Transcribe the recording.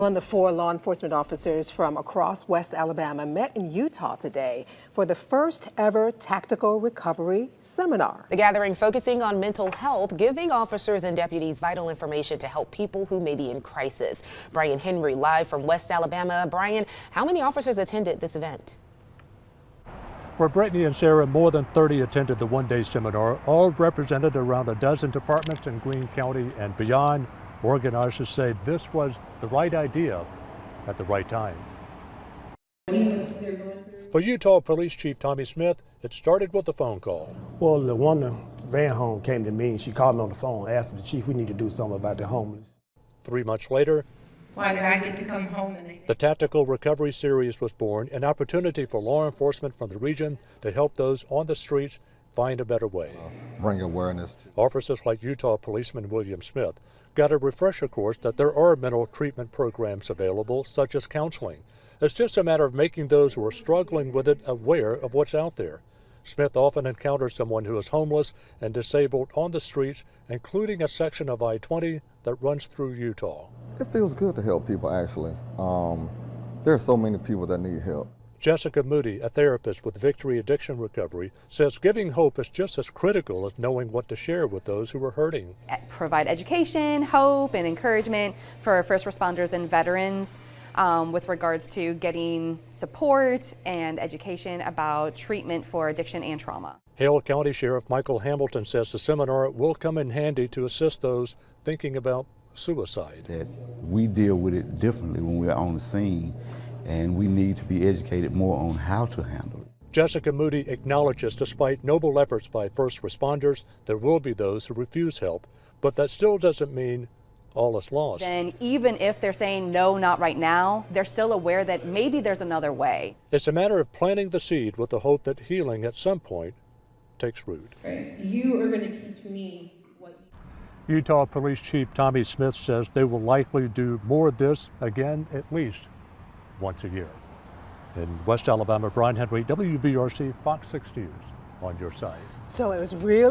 The 4 law enforcement officers from across West Alabama met in Eutaw today for the first ever tactical recovery seminar. The gathering focusing on mental health, giving officers and deputies vital information to help people who may be in crisis. Brian Henry live from West Alabama. Brian, how many officers attended this event? For Brittany and Sarah, more than 30 attended the one-day seminar, all represented around a dozen departments in Greene County and beyond. Organizers say this was the right idea at the right time. For Eutaw Police Chief Tommy Smith, it started with a phone call. Well, the one van home came to me and she called me on the phone, asked me, Chief, we need to do something about the homeless. 3 months later, why did I get to come home? The Tactical Recovery Series was born, an opportunity for law enforcement from the region to help those on the streets find a better way. Bring awareness. Officers like Eutaw Policeman William Smith got a refresher course that there are mental treatment programs available, such as counseling. It's just a matter of making those who are struggling with it aware of what's out there. Smith often encounters someone who is homeless and disabled on the streets, including a section of I-20 that runs through Eutaw. It feels good to help people, actually. There are so many people that need help. Jessica Moody, a therapist with Victory Addiction Recovery, says giving hope is just as critical as knowing what to share with those who are hurting. Provide education, hope, and encouragement for first responders and veterans with regards to getting support and education about treatment for addiction and trauma. Hale County Sheriff Michael Hamilton says the seminar will come in handy to assist those thinking about suicide. That we deal with it differently when we're on the scene, and we need to be educated more on how to handle it. Jessica Moody acknowledges despite noble efforts by first responders, there will be those who refuse help, but that still doesn't mean all is lost. And even if they're saying no, not right now, they're still aware that maybe there's another way. It's a matter of planting the seed with the hope that healing at some point takes root. Right. You are going to teach me what you... Eutaw Police Chief Tommy Smith says they will likely do more of this again at least once a year. In West Alabama, Brian Henry, WBRC, Fox 6 News, on your side. So it was really